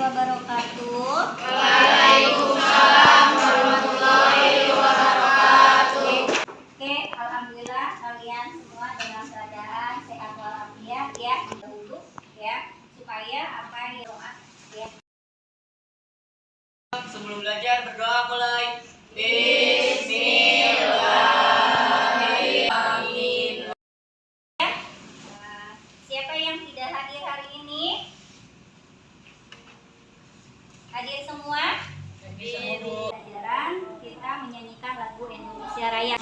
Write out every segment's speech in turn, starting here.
wabarakatuh. Waalaikumsalam warahmatullahi wabarakatuh. Oke, alhamdulillah kalian semua dalam keadaan sehat walafiat ya. Duduk ya, supaya apa yang doa ya. Sebelum belajar berdoa mulai. Bismillahirrahmanirrahim. Siapa yang tidak hadir hari ini? Hadir semua? Hadir. Pelajaran kita menyanyikan lagu Indonesia Raya.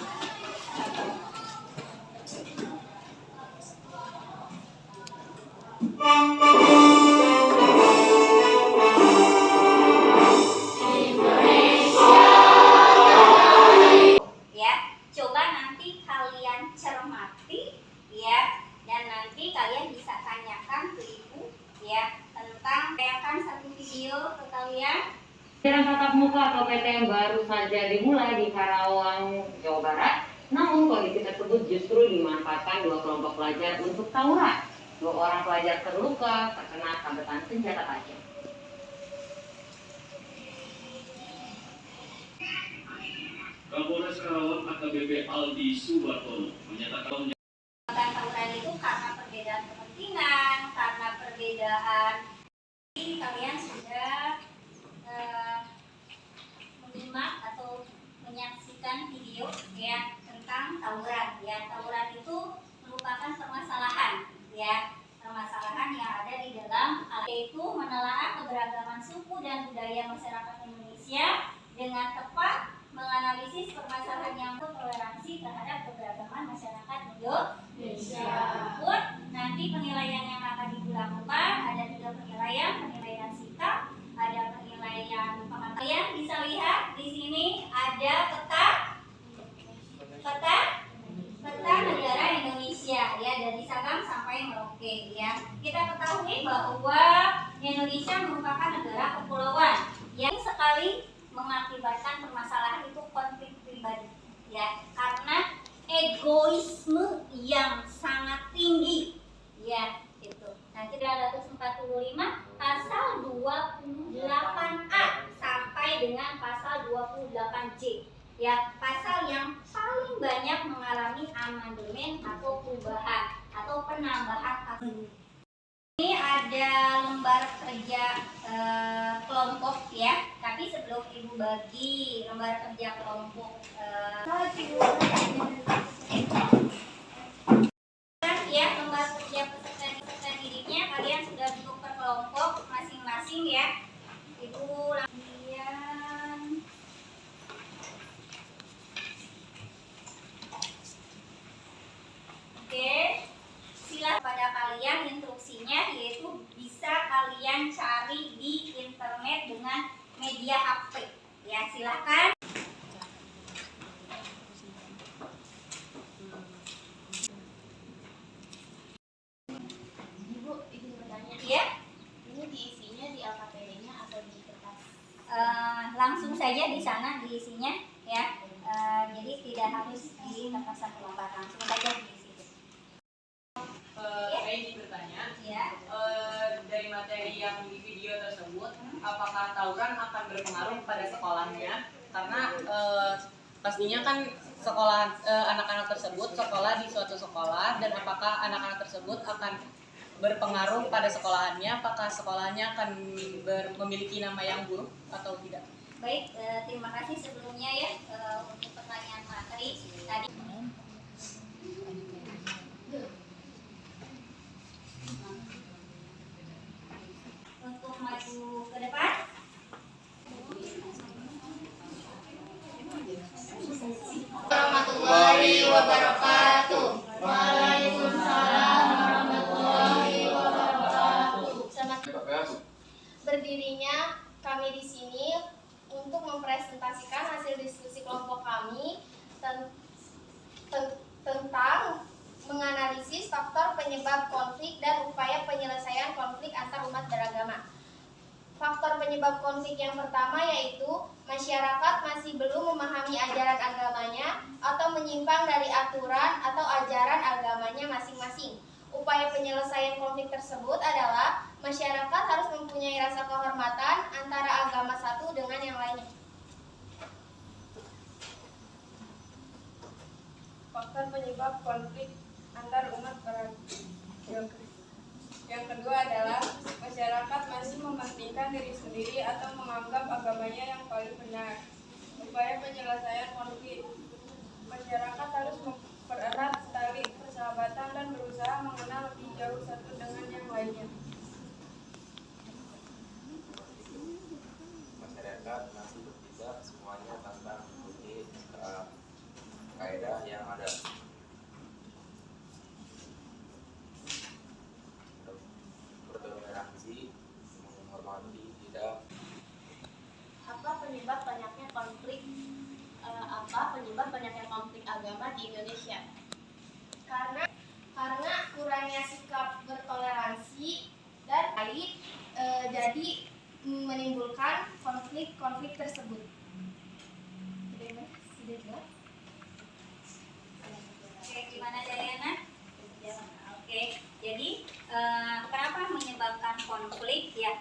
Ya, coba nanti kalian cermati ya, dan nanti kalian bisa tanyakan ke ibu ya tentang tayangan satu video ke kalian. Pelajaran tatap muka atau PTM baru saja dimulai di Karawang, Jawa Barat. Namun kondisi tersebut justru dimanfaatkan dua kelompok pelajar untuk tawuran. Dua orang pelajar terluka terkena sabetan senjata tajam. Kapolres Karawang AKBP Aldi Subartono menyatakan Tawuran itu karena perbedaan kepentingan, karena perbedaan. Jadi kalian sudah menyimak atau menyaksikan video ya tentang tawuran ya. Tawuran itu merupakan permasalahan ya, permasalahan yang ada di dalam, yaitu menelaah keberagaman suku dan budaya masyarakat Indonesia dengan tepat, menganalisis permasalahan yang toleransi terhadap keberagaman masyarakat Indonesia. Nanti penilaian yang akan dilakukan ada 3 penilaian sikap, ada penilaian pengetahuan. Kalian bisa lihat di sini ada peta negara Indonesia ya, dari Sabang sampai Merauke ya. Kita ketahui bahwa Indonesia merupakan negara kepulauan yang sekali mengakibatkan permasalahan itu konflik pribadi ya, karena egoisme yang sangat tinggi ya itu. Nah, 345 pasal 28A sampai dengan pasal 28C ya, pasal yang paling banyak mengalami amandemen atau perubahan atau penambahan. Ini ada lembar kerja kelompok ya, tapi sebelum ibu bagi lembar kerja kelompok ya, lembar kerja peserta didiknya kalian sudah bentuk per kelompok masing-masing ya. Ibu latihan. Oke, silakan pada kalian instruksinya, yaitu bisa kalian cari di internet dengan media HP ya, silakan. Ibu, izin bertanya. Ya, Ini diisinya di LKPD-nya atau di kertas? langsung saja di sana diisinya ya. Jadi tidak harus di kertas satu lembar, langsung saja diisi. Saya ingin bertanya, Ya. dari materi yang di video tersebut, apakah tawuran akan berpengaruh pada sekolahnya? Karena pastinya kan sekolah anak-anak tersebut sekolah di suatu sekolah, dan apakah anak-anak tersebut akan berpengaruh pada sekolahannya? Apakah sekolahnya akan memiliki nama yang buruk atau tidak? Baik, terima kasih sebelumnya ya untuk pertanyaan materi tadi. Untuk maju ke depan. Warahmatullahi wabarakatuh. Waalaikumsalam warahmatullahi wabarakatuh. Berdirinya kami di sini untuk mempresentasikan hasil diskusi kelompok kami tentang menganalisis faktor penyebab konflik dan upaya penyelesaian konflik antar umat beragama. Faktor penyebab konflik yang pertama yaitu masyarakat masih belum memahami ajaran agamanya atau menyimpang dari aturan atau ajaran agamanya masing-masing. Upaya penyelesaian konflik tersebut adalah masyarakat harus mempunyai rasa kehormatan antara agama satu dengan yang lainnya. Faktor penyebab konflik antar umat beragama. Yang kedua adalah masyarakat masih mementingkan diri sendiri atau menganggap agamanya yang paling benar. Upaya penyelesaian konflik. Masyarakat harus mempererat tali persahabatan dan berusaha mengenal lebih jauh satu dengan yang lainnya. Masyarakat masih berpijak semuanya tanpa mengikuti kaidah yang ada. Bertoleransi, menghormati, tidak. Apa penyebab banyaknya konflik agama di Indonesia? Karena kurangnya sikap bertoleransi dan lain jadi menimbulkan konflik tersebut. Oke, gimana Dayana? Oke, jadi kenapa menyebabkan konflik ya?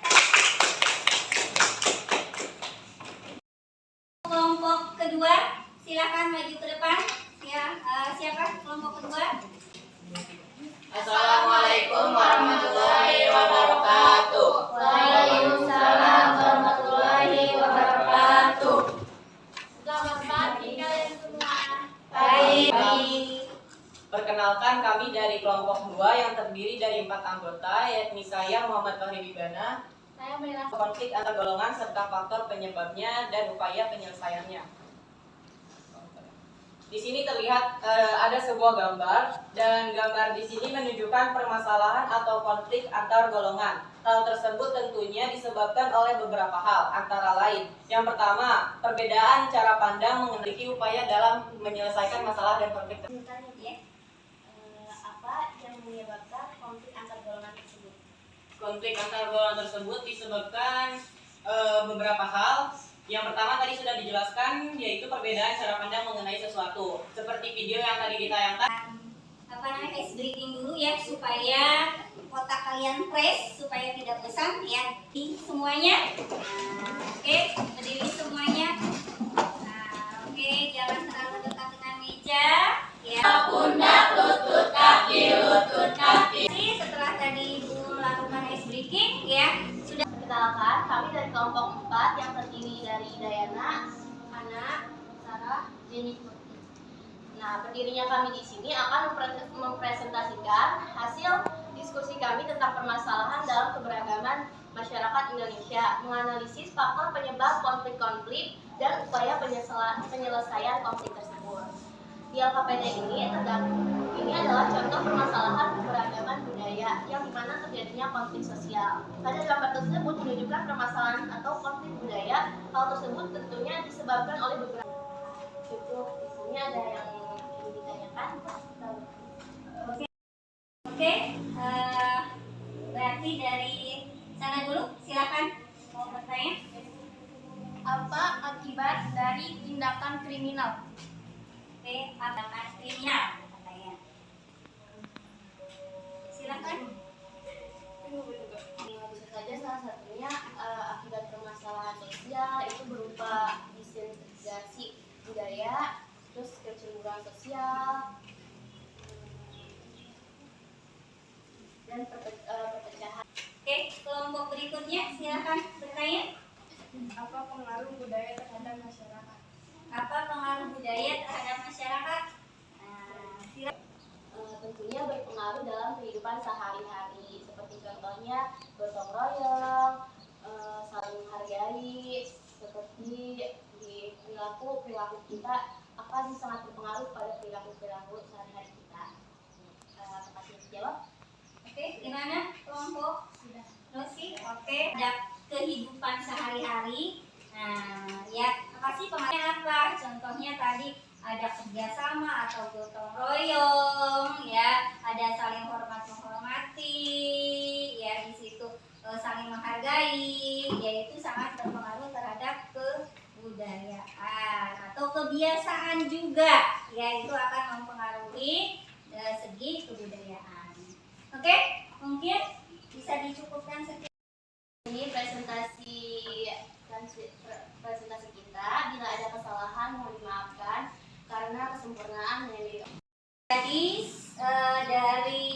Kelompok kedua, silakan maju ke depan. Ya, siapa kelompok kedua? Assalamualaikum warahmatullahi wabarakatuh. Waalaikumsalam warahmatullahi wabarakatuh. Selamat pagi kalian semua. Baik. Perkenalkan, kami dari kelompok 2 yang terdiri dari 4 anggota, yakni saya Muhammad Fahri Bibana. Saya Mela. Konflik antar golongan serta faktor penyebabnya dan upaya penyelesaiannya. Di sini terlihat ada sebuah gambar, dan gambar di sini menunjukkan permasalahan atau konflik antar golongan. Hal tersebut tentunya disebabkan oleh beberapa hal, antara lain. Yang pertama, perbedaan cara pandang mengenai upaya dalam menyelesaikan masalah dan konflik. Apa yang menyebabkan konflik antar golongan tersebut? Konflik antar golongan tersebut disebabkan beberapa hal. Yang pertama tadi sudah dijelaskan, yaitu perbedaan cara pandang mengenai sesuatu. Seperti video yang tadi ditayangkan. Ice breaking dulu ya, supaya otak kalian fresh, supaya tidak bosan ya. Semuanya. Oke, berdiri semuanya. Oke, jangan terlalu dekat dengan meja. Ya. Pundak, lutut, kaki, lutut, kaki. Setelah tadi Ibu melakukan ice breaking ya, sudah. Perkenalkan, kami dari kelompok 4 yang terdiri dari Dayana, Ana, Sarah, Jenny, Murti. Nah, berdirinya kami di sini akan mempresentasikan hasil diskusi kami tentang permasalahan dalam keberagaman masyarakat Indonesia, menganalisis faktor penyebab konflik-konflik dan upaya penyelesaian konflik tersebut. Di LKPD ini adalah contoh permasalahan keberagaman budaya yang dimana terjadinya konflik sosial. Pada gambar tersebut menunjukkan permasalahan atau konflik budaya. Hal tersebut tentunya disebabkan oleh beberapa. Cukup di sini ada yang ingin ditanyakan. Oke, berarti dari sana dulu, silakan mau bertanya. Apa akibat dari tindakan kriminal? Oke, tindakan kriminal katanya. Silakan. Bisa saja salah satunya akibat permasalahan sosial itu berupa disintegrasi budaya, terus kecemburuan sosial, dan perpecahan. Oke, kelompok berikutnya silakan bertanya. Apa pengaruh budaya terhadap masyarakat? Apa pengaruh budaya terhadap masyarakat? Tentunya berpengaruh dalam kehidupan sehari-hari, seperti contohnya gotong royong, saling menghargai, seperti di perilaku kita akan sangat berpengaruh pada perilaku sehari-hari kita. Terima kasih dijawab. Oke, gimana kelompok? Rosi? Oke, ada kehidupan sehari-hari. Nah, ya kasih pengertiannya apa? Contohnya tadi ada kerjasama atau gotong royong, ya, ada saling hormat menghormati, ya di situ saling menghargai, yaitu sangat berpengaruh terhadap kebudayaan atau kebiasaan juga, ya itu akan mempengaruhi segi kebudayaan. Oke, mungkin bisa dicukupkan sekian. Ini Tadi dari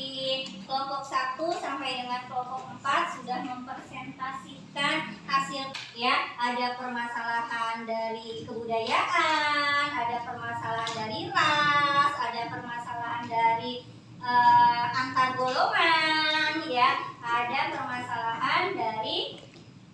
kelompok 1 sampai dengan kelompok 4 sudah mempresentasikan hasil ya. Ada permasalahan dari kebudayaan, ada permasalahan dari ras, ada permasalahan dari antar golongan ya, ada permasalahan dari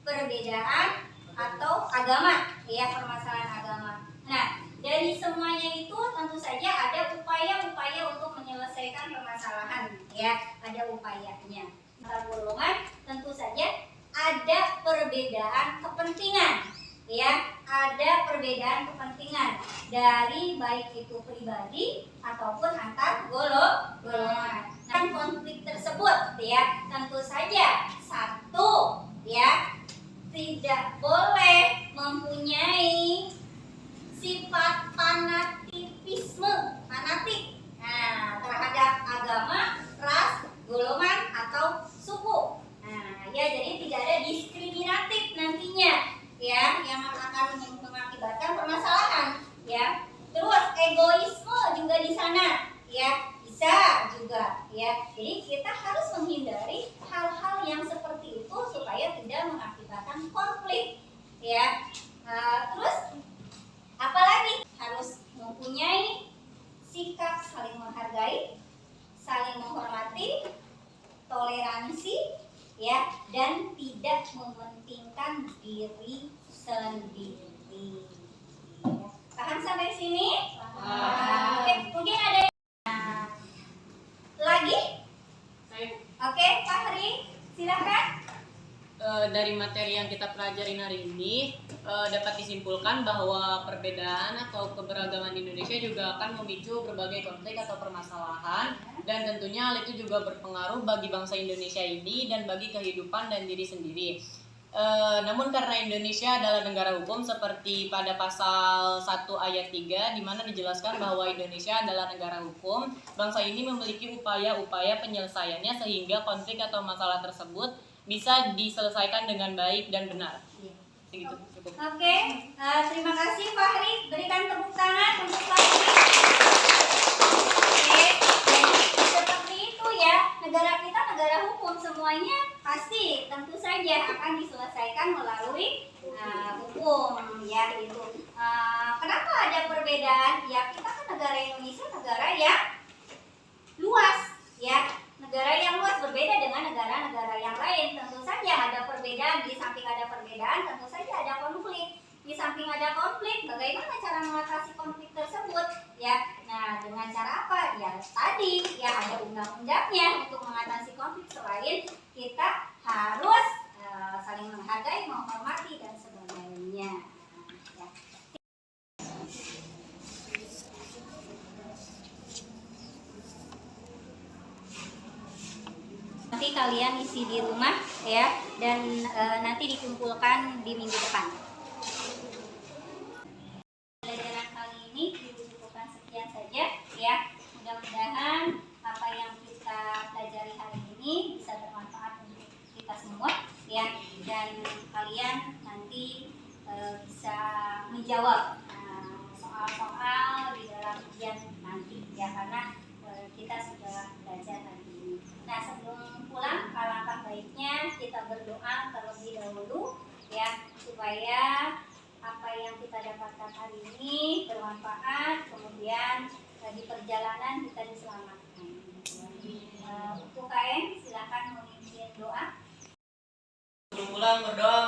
perbedaan atau agama ya, permasalahan agama. Nah, dari semuanya itu tentu saja ada upaya-upaya untuk menyelesaikan permasalahan ya, ada upayanya. Antar golongan tentu saja ada perbedaan kepentingan ya, ada perbedaan kepentingan dari baik itu pribadi ataupun antar golongan. Dan konflik tersebut ya, tentu saja satu ya, tidak boleh mempunyai sifat fanatik terhadap agama, ras, golongan atau suku. Nah, ya jadi tidak ada diskriminatif nantinya ya, yang akan mengakibatkan permasalahan ya. Terus egoisme juga di sana ya, bisa juga ya. Jadi kita harus menghindari hal-hal yang seperti itu supaya tidak mengakibatkan konflik ya. Terus apalagi harus mempunyai sikap saling menghargai, saling menghormati, toleransi ya, dan tidak mementingkan diri sendiri. Paham sampai sini? Oke, mungkin ada lagi? Oke, Pak Heri, silakan. Dari materi yang kita pelajarin hari ini dapat disimpulkan bahwa perbedaan atau keberagaman di Indonesia juga akan memicu berbagai konflik atau permasalahan, dan tentunya hal itu juga berpengaruh bagi bangsa Indonesia ini dan bagi kehidupan dan diri sendiri. Namun karena Indonesia adalah negara hukum seperti pada pasal 1 ayat 3 di mana dijelaskan bahwa Indonesia adalah negara hukum, bangsa ini memiliki upaya-upaya penyelesaiannya sehingga konflik atau masalah tersebut bisa diselesaikan dengan baik dan benar. Segitu cukup. Oke, terima kasih Pak Heri. Berikan tepuk tangan untuk Pak Heri. Oke, jadi seperti itu ya. Negara kita negara hukum, semuanya pasti tentu saja akan diselesaikan melalui hukum ya itu. Kenapa ada perbedaan? Ya kita kan negara Indonesia negara yang luas ya. Negara yang luas berbeda dengan negara-negara yang lain. Tentu saja ada perbedaan, di samping ada perbedaan tentu saja ada konflik. Di samping ada konflik, bagaimana cara mengatasi konflik tersebut? Ya, nah dengan cara apa? Ya tadi ya ada undang-undangnya untuk mengatasi konflik. Selain kita harus saling menghargai, menghormati dan sebagainya. Ya. Nanti kalian isi di rumah ya, dan nanti dikumpulkan di minggu depan. Pelajaran kali ini dicukupkan sekian saja ya. Mudah-mudahan apa yang kita pelajari hari ini bisa bermanfaat untuk kita semua ya, dan kalian nanti bisa menjawab soal-soal di dalam ujian nanti ya, karena kita sudah belajar hari ini. Nah, sebelum pulang, alangkah baiknya kita berdoa terlebih dahulu ya, supaya apa yang kita dapatkan hari ini bermanfaat, kemudian di perjalanan kita diselamatkan. Untuk KM silakan memimpin doa. Sebelum pulang berdoa